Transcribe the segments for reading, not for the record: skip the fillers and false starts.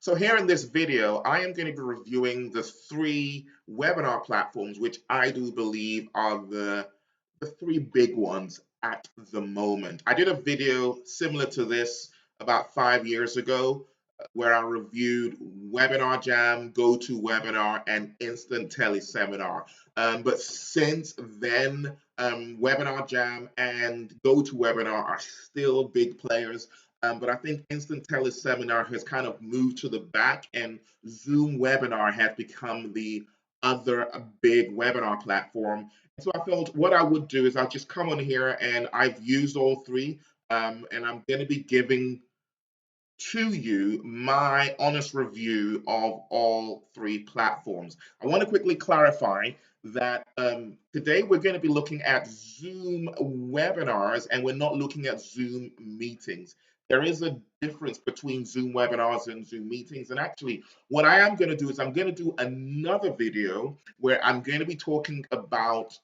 So here in this video, I am going to be reviewing the three webinar platforms, which I do believe are the three big ones at the moment. I did a video similar to this about 5 years ago, where I reviewed WebinarJam, GoToWebinar, and Instant Teleseminar. But since then, WebinarJam and GoToWebinar are still big players. But I think Instant Teleseminar has kind of moved to the back, and Zoom Webinar has become the other big webinar platform. So I felt what I would do is I'll just come on here, and I've used all three, and I'm going to be giving to you my honest review of all three platforms. I want to quickly clarify that today we're going to be looking at Zoom webinars and we're not looking at Zoom meetings. There is a difference between Zoom webinars and Zoom meetings. And actually, what I am going to do is I'm going to do another video where I'm going to be talking about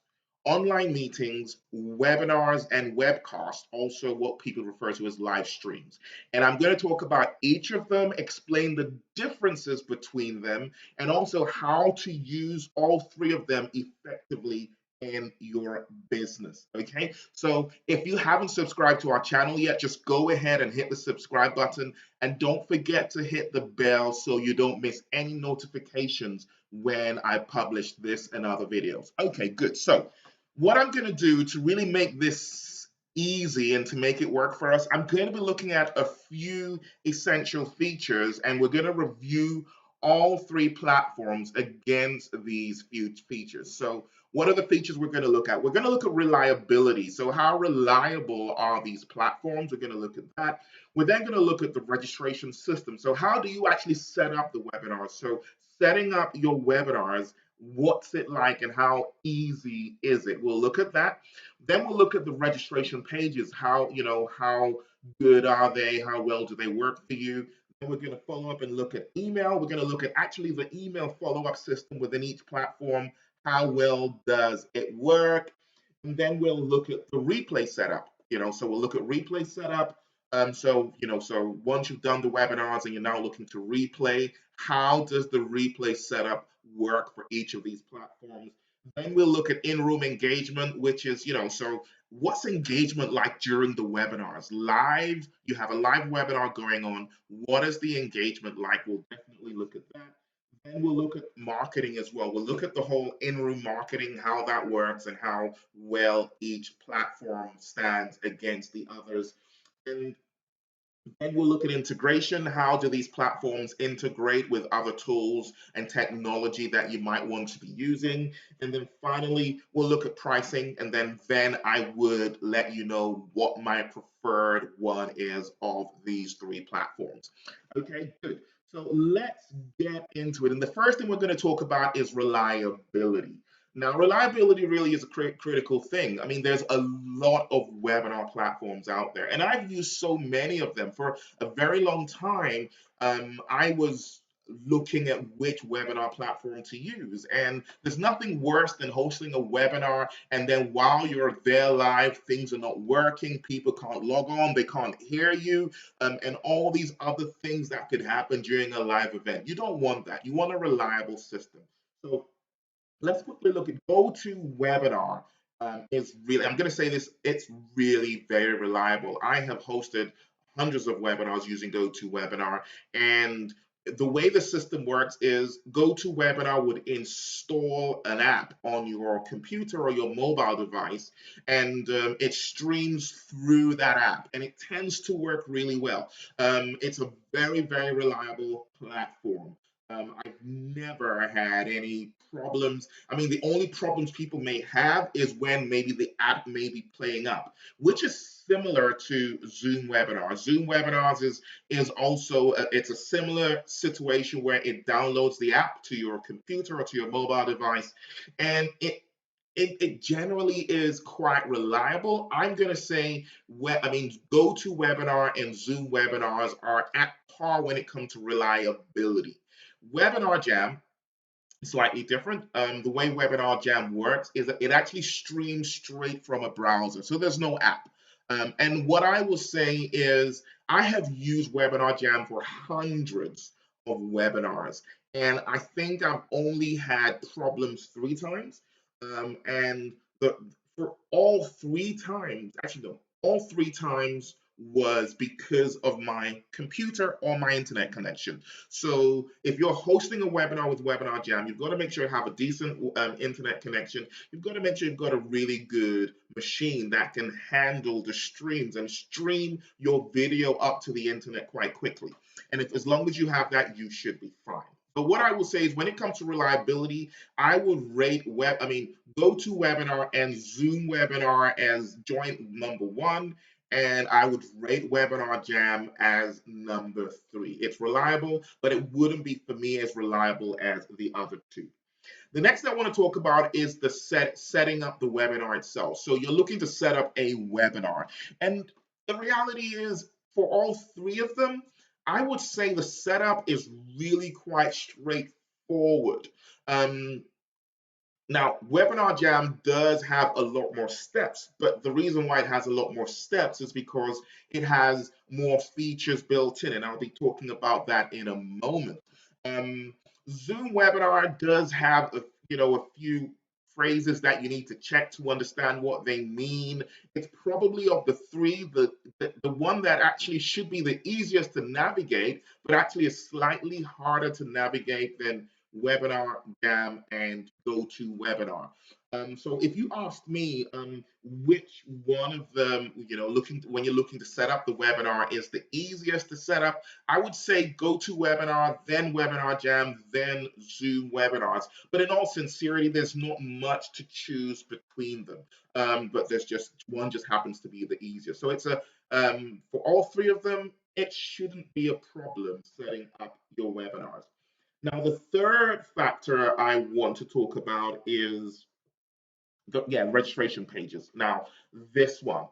online meetings, webinars, and webcasts, also what people refer to as live streams. And I'm going to talk about each of them, explain the differences between them, and also how to use all three of them effectively in your business. Okay, so if you haven't subscribed to our channel yet, just go ahead and hit the subscribe button, and don't forget to hit the bell so you don't miss any notifications when I publish this and other videos. Okay, good. So what I'm going to do to really make this easy and to make it work for us, I'm going to be looking at a few essential features, and we're going to review all three platforms against these features. So what are the features we're going to look at? We're going to look at reliability. So how reliable are these platforms? We're going to look at that. We're then going to look at the registration system. So how do you actually set up the webinars? So setting up your webinars, what's it like and how easy is it? We'll look at that. Then we'll look at the registration pages. How good are they? How well do they work for you? Then we're going to follow up and look at email. We're going to look at actually the email follow-up system within each platform. How well does it work? And then we'll look at the replay setup. So we'll look at replay setup. So once you've done the webinars and you're now looking to replay, how does the replay setup work for each of these platforms? Then we'll look at in-room engagement, which is, so what's engagement like during the webinars? Live, you have a live webinar going on. What is the engagement like? We'll definitely look at that. Then we'll look at marketing as well. We'll look at the whole in-room marketing, how that works, and how well each platform stands against the others. And then we'll look at integration. How do these platforms integrate with other tools and technology that you might want to be using? And then finally, we'll look at pricing. And then I would let you know what my preferred one is of these three platforms. Okay, good. So let's get into it. And the first thing we're going to talk about is reliability. Now, reliability really is a critical thing. I mean, there's a lot of webinar platforms out there, and I've used so many of them for a very long time. I was looking at which webinar platform to use, and there's nothing worse than hosting a webinar, and then while you're there live, things are not working, people can't log on, they can't hear you, and all these other things that could happen during a live event. You don't want that. You want a reliable system. So let's quickly look at GoToWebinar. Is really, I'm going to say this, it's really very reliable. I have hosted hundreds of webinars using GoToWebinar, and the way the system works is GoToWebinar would install an app on your computer or your mobile device, and it streams through that app, and it tends to work really well. It's a very, very reliable platform. I've never had any problems. I mean, the only problems people may have is when maybe the app may be playing up, which is similar to Zoom webinars. Zoom webinars is also it's a similar situation where it downloads the app to your computer or to your mobile device, and it generally is quite reliable. I'm going to say, GoToWebinar and Zoom webinars are at par when it comes to reliability. WebinarJam is slightly different. The way WebinarJam works is that it actually streams straight from a browser, so there's no app. And what I will say is I have used WebinarJam for hundreds of webinars, and I think I've only had problems 3 times. And for all 3 times, actually no, all 3 times was because of my computer or my internet connection. So if you're hosting a webinar with WebinarJam, you've got to make sure you have a decent internet connection. You've got to make sure you've got a really good machine that can handle the streams and stream your video up to the internet quite quickly. And if as long as you have that, you should be fine. But what I will say is when it comes to reliability, I would rate GoToWebinar and Zoom Webinar as joint number one, and I would rate WebinarJam as number three. It's reliable, but it wouldn't be for me as reliable as the other two. The next I want to talk about is the setting up the webinar itself. So you're looking to set up a webinar. And the reality is for all 3 of them, I would say the setup is really quite straightforward. Um, Now, Webinar Jam does have a lot more steps, but the reason why it has a lot more steps is because it has more features built in, and I'll be talking about that in a moment. Um, Zoom Webinar does have a few phrases that you need to check to understand what they mean. It's probably of the three the one that actually should be the easiest to navigate, but actually is slightly harder to navigate than Webinar Jam and GoToWebinar. So if you asked me which one of them, when you're looking to set up the webinar is the easiest to set up, I would say GoToWebinar, then Webinar Jam, then Zoom Webinars. But in all sincerity, there's not much to choose between them. But there's just one just happens to be the easiest. So it's for all 3 of them, it shouldn't be a problem setting up your webinars. Now, the third factor I want to talk about is registration pages. Now, this one,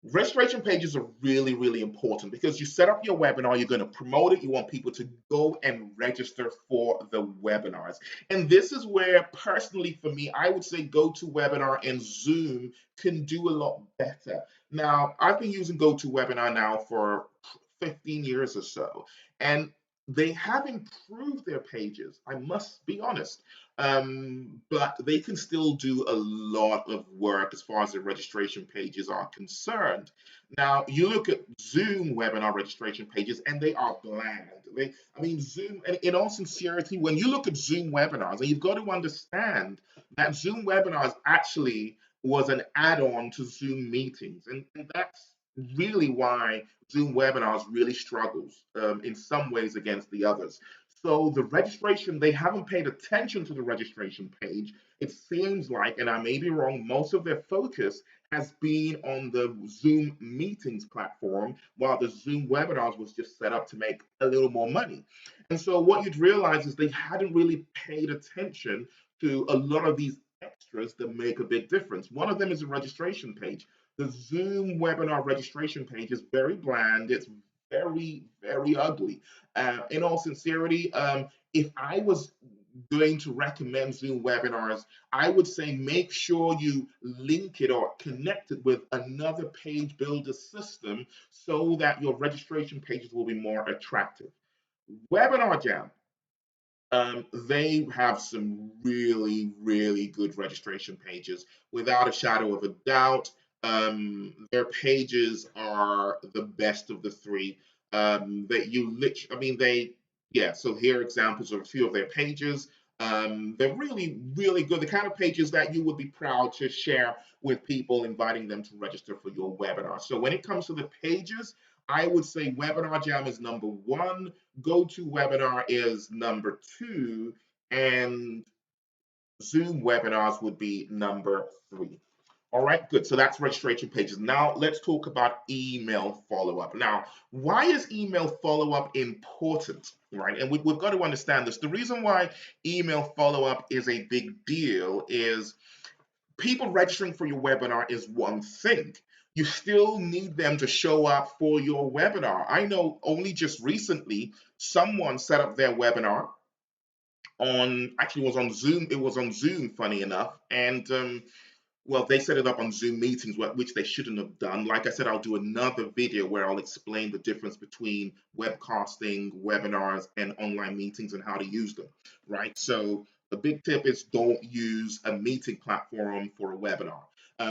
registration pages are really, really important because you set up your webinar, you're going to promote it, you want people to go and register for the webinars. And this is where, personally, for me, I would say GoToWebinar and Zoom can do a lot better. Now, I've been using GoToWebinar now for 15 years or so, and they have improved their pages, I must be honest. But they can still do a lot of work as far as the registration pages are concerned. Now, you look at Zoom webinar registration pages, and they are bland. Zoom, and in all sincerity, when you look at Zoom webinars, and you've got to understand that Zoom webinars actually was an add-on to Zoom meetings, and that's really why Zoom webinars really struggles in some ways against the others. So the registration, they haven't paid attention to the registration page. It seems like, and I may be wrong, most of their focus has been on the Zoom meetings platform, while the Zoom webinars was just set up to make a little more money. And so what you'd realize is they hadn't really paid attention to a lot of these extras that make a big difference. One of them is a registration page. The Zoom webinar registration page is very bland. It's very, very ugly. In all sincerity, if I was going to recommend Zoom webinars, I would say make sure you link it or connect it with another page builder system so that your registration pages will be more attractive. Webinar Jam, they have some really, really good registration pages. Without a shadow of a doubt, their pages are the best of the three. That you literally, yeah. So here are examples of a few of their pages. They're really, really good. The kind of pages that you would be proud to share with people, inviting them to register for your webinar. So when it comes to the pages, I would say Webinar Jam is number one. GoToWebinar is number two, and Zoom webinars would be number three. All right, good. So that's registration pages. Now let's talk about email follow-up. Now, why is email follow-up important, right? And we've got to understand this. The reason why email follow-up is a big deal is people registering for your webinar is one thing. You still need them to show up for your webinar. I know only just recently someone set up their webinar on, actually it was on Zoom, funny enough, and well, they set it up on Zoom meetings, which they shouldn't have done. Like I said, I'll do another video where I'll explain the difference between webcasting, webinars, and online meetings and how to use them, right? So the big tip is don't use a meeting platform for a webinar,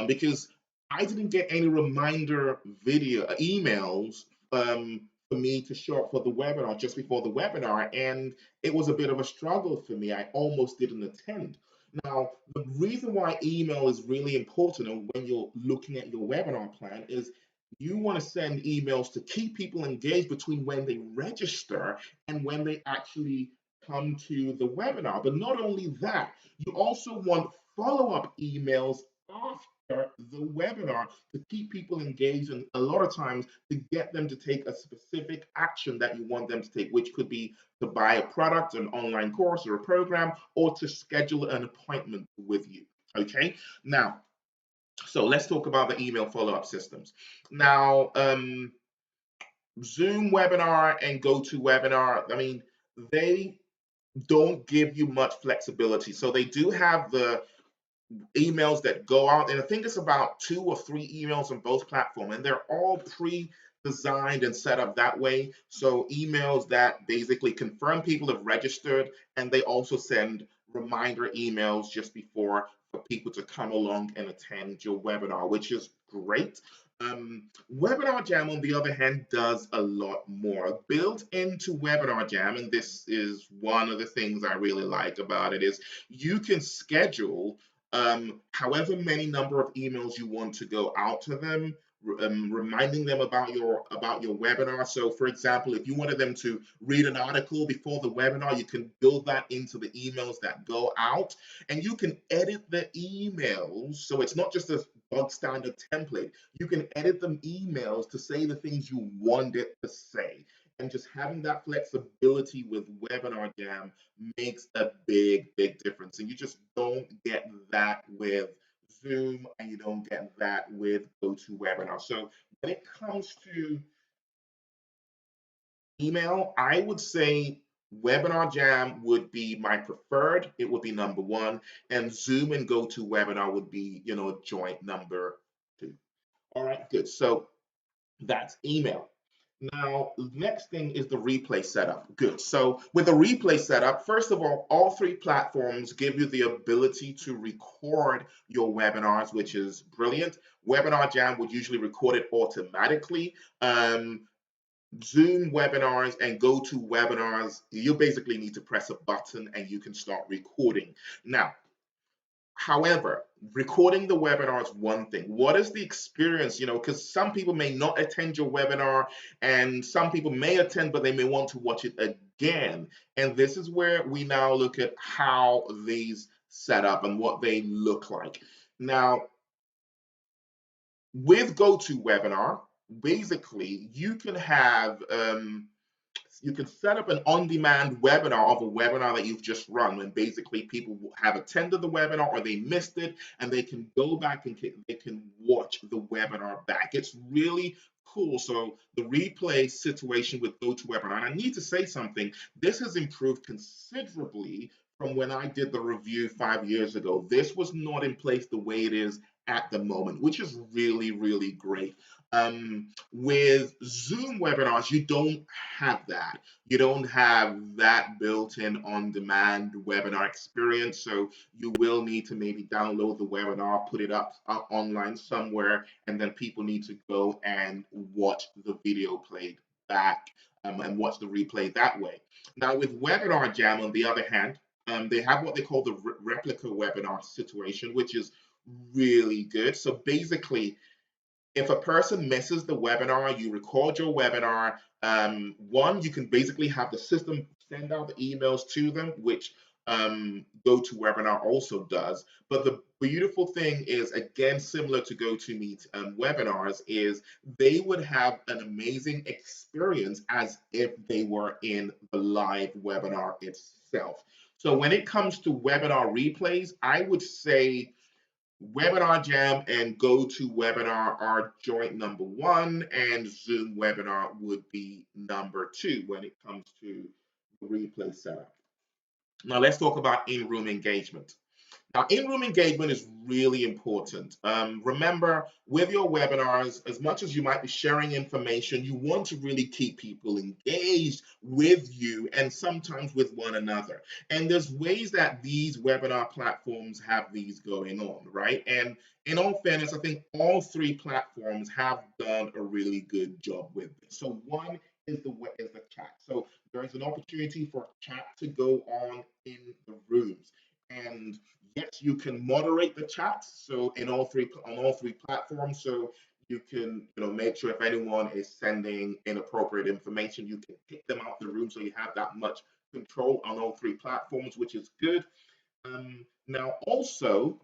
because I didn't get any reminder video emails for me to show up for the webinar just before the webinar, and it was a bit of a struggle for me. I almost didn't attend. Now, the reason why email is really important and when you're looking at your webinar plan is you want to send emails to keep people engaged between when they register and when they actually come to the webinar. But not only that, you also want follow-up emails after the webinar to keep people engaged and a lot of times to get them to take a specific action that you want them to take, which could be to buy a product, an online course, or a program, or to schedule an appointment with you. Okay, now, so let's talk about the email follow-up systems. Now, Zoom webinar and GoToWebinar, I mean, they don't give you much flexibility. So they do have the emails that go out, and I think it's about 2 or 3 emails on both platforms, and they're all pre-designed and set up that way. So emails that basically confirm people have registered, and they also send reminder emails just before for people to come along and attend your webinar, which is great. WebinarJam, on the other hand, does a lot more. Built into WebinarJam, and this is one of the things I really like about it, is you can schedule however many number of emails you want to go out to them, reminding them about your webinar. So, for example, if you wanted them to read an article before the webinar, you can build that into the emails that go out, and you can edit the emails. So it's not just a bog standard template. You can edit them emails to say the things you want it to say. And just having that flexibility with Webinar Jam makes a big, big difference. And you just don't get that with Zoom and you don't get that with GoToWebinar. So when it comes to email, I would say Webinar Jam would be my preferred. It would be number one. And Zoom and GoToWebinar would be, joint number two. All right, good. So that's email. Now, next thing is the replay setup. Good. So with the replay setup, first of all 3 platforms give you the ability to record your webinars, which is brilliant. Webinar Jam would usually record it automatically. Zoom webinars and GoToWebinars, you basically need to press a button and you can start recording. Now, however, recording the webinar is one thing. What is the experience? Because some people may not attend your webinar and some people may attend, but they may want to watch it again. And this is where we now look at how these set up and what they look like. Now, with GoToWebinar, basically you can set up an on-demand webinar of a webinar that you've just run, and basically people have attended the webinar or they missed it, and they can go back and they can watch the webinar back. It's really cool. So the replay situation with GoToWebinar, and I need to say something, this has improved considerably from when I did the review 5 years ago. This was not in place the way it is at the moment, which is really, really great. With Zoom webinars, you don't have that. You don't have that built-in on-demand webinar experience. So you will need to maybe download the webinar, put it up online somewhere, and then people need to go and watch the video played back and watch the replay that way. Now with Webinar Jam, on the other hand, they have what they call the replica webinar situation, which is really good. So basically, if a person misses the webinar, you record your webinar. One, you can basically have the system send out the emails to them, which GoToWebinar also does. But the beautiful thing is, again, similar to GoToMeet webinars, is they would have an amazing experience as if they were in the live webinar itself. So when it comes to webinar replays, I would say Webinar Jam and GoToWebinar are joint number one, and Zoom Webinar would be number two when it comes to the replay setup. Now let's talk about in-room engagement. Now, in-room engagement is really important. Remember, with your webinars, as much as you might be sharing information, you want to really keep people engaged with you and sometimes with one another. And there's ways that these webinar platforms have these going on, right? And in all fairness, I think all three platforms have done a really good job with this. So one is the chat. So there is an opportunity for chat to go on in the rooms. And yes, you can moderate the chat. So on all three platforms, so you can make sure if anyone is sending inappropriate information, you can kick them out the room. So you have that much control on all three platforms, which is good. Now also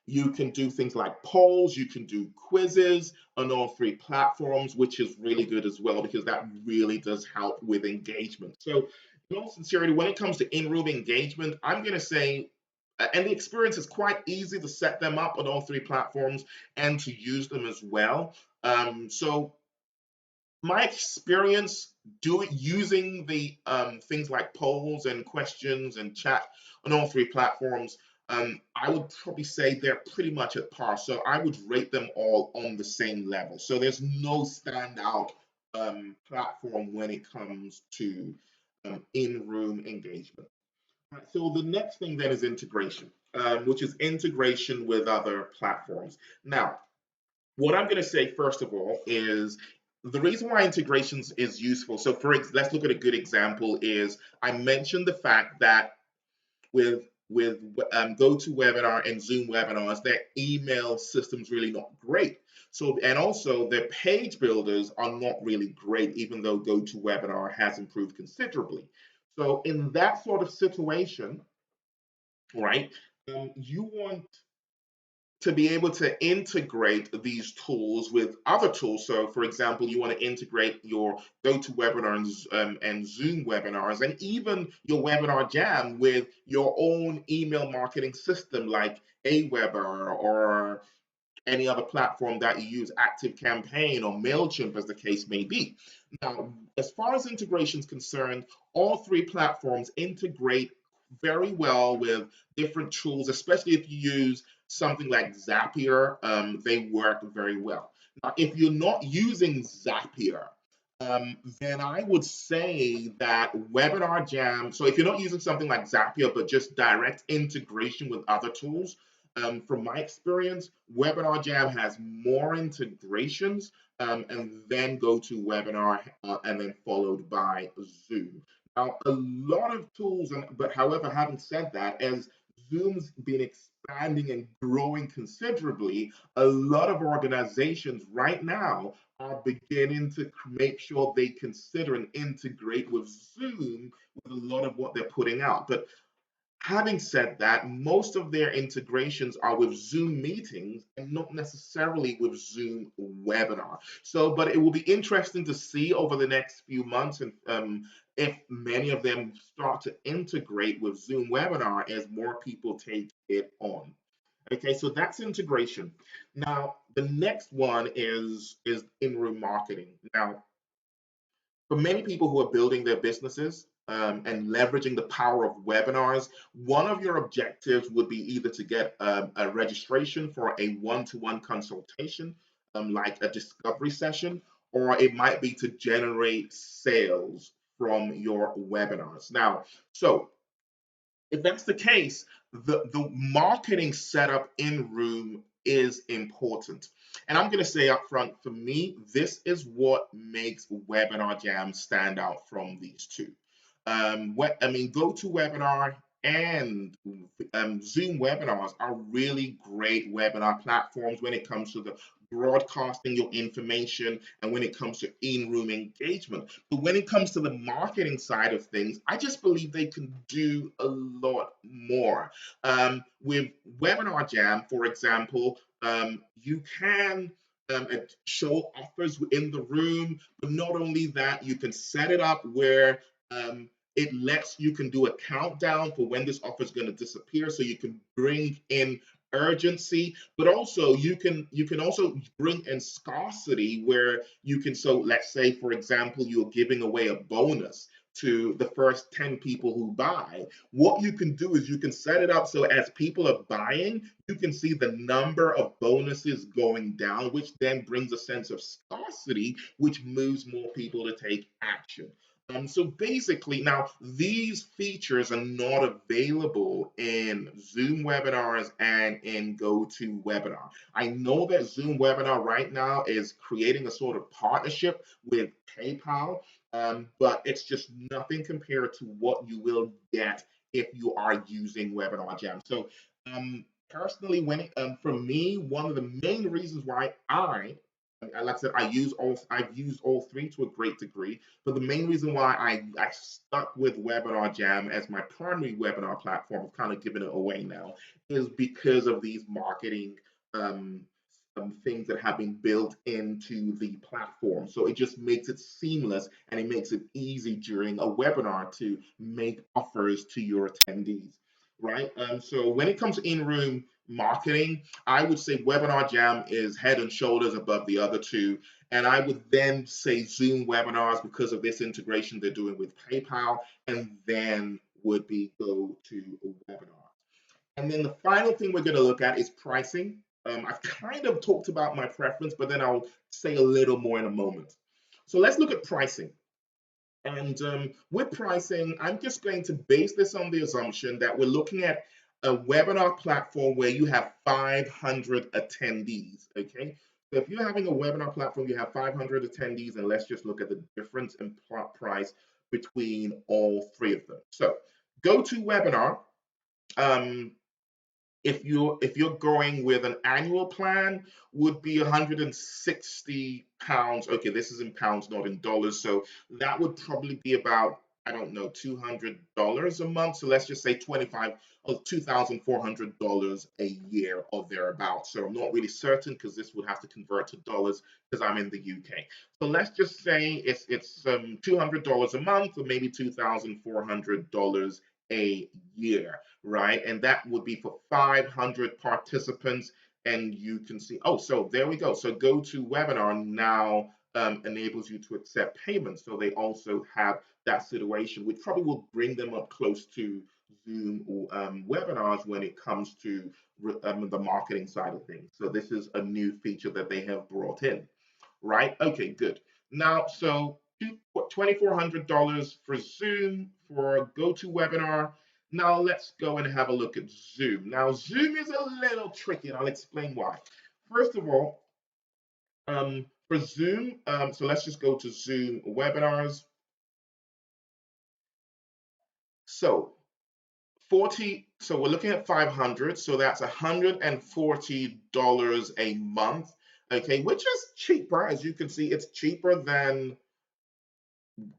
you can do things like polls, you can do quizzes on all three platforms, which is really good as well, because that really does help with engagement. So, in all sincerity, when it comes to in-room engagement, I'm going to say, and the experience is quite easy to set them up on all three platforms and to use them as well. So my experience using the things like polls and questions and chat on all three platforms, I would probably say they're pretty much at par. So I would rate them all on the same level. So there's no standout platform when it comes to in-room engagement. Right, so the next thing then is integration, which is integration with other platforms. Now, what I'm going to say first of all is the reason why integrations is useful. So let's look at a good example is I mentioned the fact that with GoToWebinar and Zoom webinars, their email system's really not great. So and also their page builders are not really great, even though GoToWebinar has improved considerably. So in that sort of situation, right, you want to be able to integrate these tools with other tools. So, for example, you want to integrate your GoToWebinar and Zoom webinars, and even your WebinarJam with your own email marketing system like Aweber or any other platform that you use, ActiveCampaign or MailChimp, as the case may be. Now, as far as integration is concerned, all three platforms integrate very well with different tools, especially if you use something like Zapier. They work very well. Now, if you're not using Zapier, then I would say that WebinarJam, so if you're not using something like Zapier, but just direct integration with other tools, from my experience, WebinarJam has more integrations and then GoToWebinar and then followed by Zoom. Now, a lot of tools, but however, having said that, as Zoom's been expanding and growing considerably, a lot of organizations right now are beginning to make sure they consider and integrate with Zoom with a lot of what they're putting out. But having said that, most of their integrations are with Zoom meetings and not necessarily with Zoom webinar. So, but it will be interesting to see over the next few months and if many of them start to integrate with Zoom webinar as more people take it on. Okay, so that's integration. Now, the next one is in-room marketing. Now, for many people who are building their businesses and leveraging the power of webinars, one of your objectives would be either to get a registration for a one-to-one consultation, like a discovery session, or it might be to generate sales from your webinars. Now, so if that's the case, the marketing setup in room is important. And I'm going to say up front, for me, this is what makes WebinarJam stand out from these two. GoToWebinar and Zoom webinars are really great webinar platforms when it comes to the broadcasting your information and when it comes to in-room engagement. But when it comes to the marketing side of things, I just believe they can do a lot more. With WebinarJam, for example, you can show offers in the room, but not only that, you can set it up where you can do a countdown for when this offer is going to disappear, so you can bring in urgency, but also you can also bring in scarcity where you can, so let's say for example you're giving away a bonus to the first 10 people who buy. What you can do is you can set it up so as people are buying, you can see the number of bonuses going down, which then brings a sense of scarcity, which moves more people to take action. So basically, now these features are not available in Zoom webinars and in GoToWebinar. I know that Zoom webinar right now is creating a sort of partnership with PayPal, but it's just nothing compared to what you will get if you are using WebinarJam. So personally, for me, one of the main reasons why like I said, I've used all three to a great degree, but the main reason why I stuck with WebinarJam as my primary webinar platform, I've kind of given it away now, is because of these marketing um, things that have been built into the platform. So it just makes it seamless and it makes it easy during a webinar to make offers to your attendees, right? So when it comes to in-room marketing, I would say WebinarJam is head and shoulders above the other two. And I would then say Zoom webinars because of this integration they're doing with PayPal, and then would be GoToWebinar. And then the final thing we're going to look at is pricing. I've kind of talked about my preference, but then I'll say a little more in a moment. So let's look at pricing. And with pricing, I'm just going to base this on the assumption that we're looking at a webinar platform where you have 500 attendees, okay? So if you're having a webinar platform, you have 500 attendees, and let's just look at the difference in price between all three of them. So GoToWebinar, um, if you're going with an annual plan, would be 160 pounds. Okay, this is in pounds, not in dollars. So that would probably be about, I don't know, $200 a month. So let's just say 25 or $2,400 a year or thereabouts. So I'm not really certain because this would have to convert to dollars because I'm in the UK. So let's just say it's $200 a month or maybe $2,400 a year, right? And that would be for 500 participants. And you can see, oh, so there we go. So GoToWebinar now enables you to accept payments. So they also have that situation, which probably will bring them up close to Zoom webinars when it comes to the marketing side of things. So this is a new feature that they have brought in, right? Okay, good. Now, so $2,400 for Zoom, for GoToWebinar. Now let's go and have a look at Zoom. Now Zoom is a little tricky, and I'll explain why. First of all, for Zoom, so let's just go to Zoom webinars. So so we're looking at 500, so that's $140 a month, okay, which is cheaper. As you can see, it's cheaper than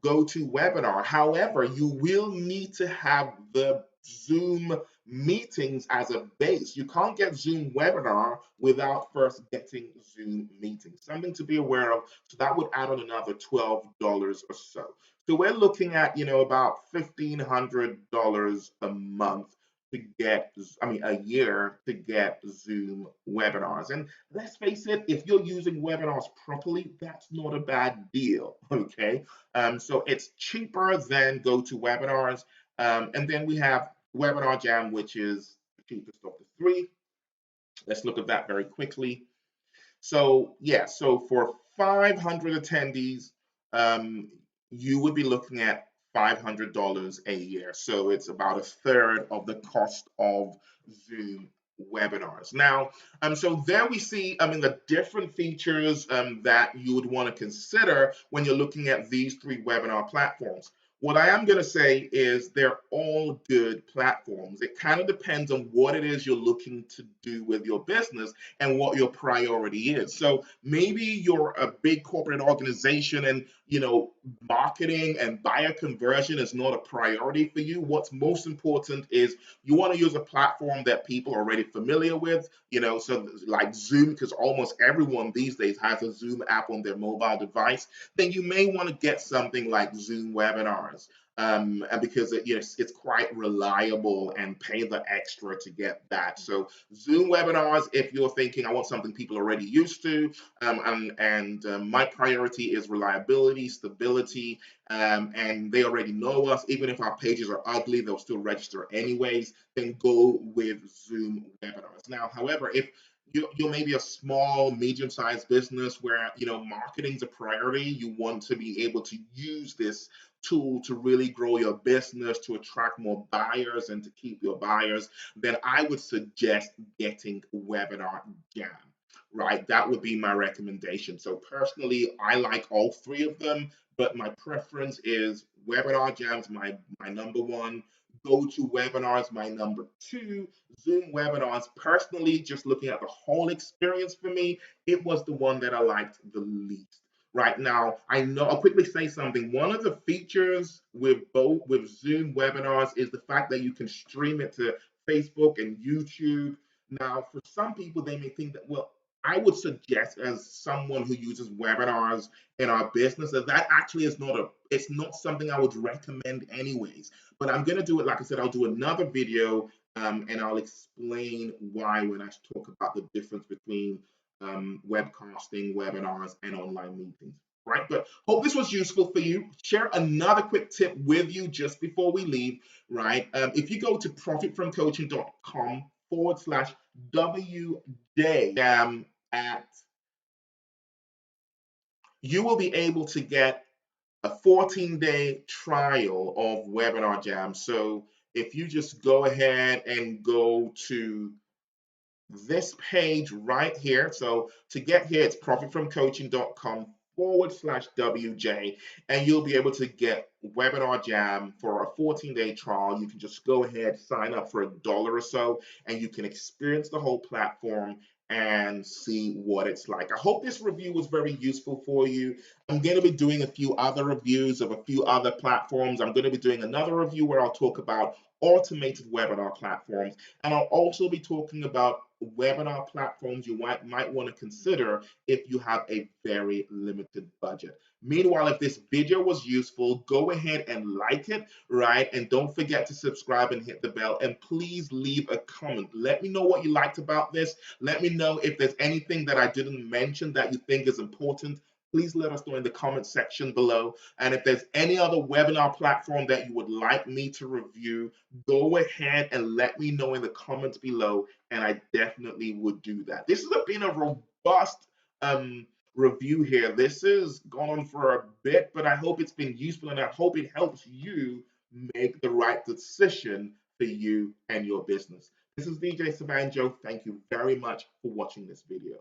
GoToWebinar. However, you will need to have the Zoom meetings as a base. You can't get Zoom webinar without first getting Zoom meetings. Something to be aware of. So that would add on another $12 or so. So we're looking at, about $1,500 a month to get, a year to get Zoom webinars. And let's face it, if you're using webinars properly, that's not a bad deal, okay? So it's cheaper than GoToWebinars. And then we have WebinarJam, which is the cheapest of the three. Let's look at that very quickly. So yeah, so for 500 attendees, you would be looking at $500 a year. So it's about a third of the cost of Zoom webinars. Now, so there we see, the different features that you would want to consider when you're looking at these three webinar platforms. What I am going to say is they're all good platforms. It kind of depends on what it is you're looking to do with your business and what your priority is. So maybe you're a big corporate organization and, marketing and buyer conversion is not a priority for you. What's most important is you want to use a platform that people are already familiar with, so like Zoom, because almost everyone these days has a Zoom app on their mobile device. Then you may want to get something like Zoom webinars. and because it's quite reliable and pay the extra to get that. So Zoom webinars, if you're thinking I want something people are already used to, my priority is reliability, stability, and they already know us. Even if our pages are ugly, they'll still register anyways. Then go with Zoom webinars. Now, however, if you're maybe a small, medium-sized business where marketing's a priority, you want to be able to use this tool to really grow your business, to attract more buyers and to keep your buyers, then I would suggest getting Webinar Jam. Right, that would be my recommendation. So personally, I like all three of them, but my preference is Webinar Jam's my number one. GoToWebinar's my number two. Zoom webinars, personally, just looking at the whole experience for me, it was the one that I liked the least. Right now, I know I'll quickly say something. One of the features with Zoom webinars is the fact that you can stream it to Facebook and YouTube. Now, for some people, they may think that, well, I would suggest as someone who uses webinars in our business that actually is it's not something I would recommend anyways. But I'm gonna do it, like I said, I'll do another video and I'll explain why when I talk about the difference between webcasting, webinars, and online meetings. Right, but hope this was useful for you. Share another quick tip with you just before we leave. Right, if you go to profitfromcoaching.com/WJ at you will be able to get a 14-day trial of Webinar Jam. So if you just go ahead and go to this page right here. So to get here, it's profitfromcoaching.com/WJ, and you'll be able to get Webinar Jam for a 14-day trial. You can just go ahead, sign up for $1 or so, and you can experience the whole platform and see what it's like. I hope this review was very useful for you. I'm going to be doing a few other reviews of a few other platforms. I'm going to be doing another review where I'll talk about automated webinar platforms, and I'll also be talking about webinar platforms you might want to consider if you have a very limited budget. Meanwhile, if this video was useful, go ahead and like it, right? And don't forget to subscribe and hit the bell. And please leave a comment. Let me know what you liked about this. Let me know if there's anything that I didn't mention that you think is important. Please let us know in the comment section below. And if there's any other webinar platform that you would like me to review, go ahead and let me know in the comments below, and I definitely would do that. This has been a robust review here. This has gone on for a bit, but I hope it's been useful, and I hope it helps you make the right decision for you and your business. This is DJ Sabanjo. Thank you very much for watching this video.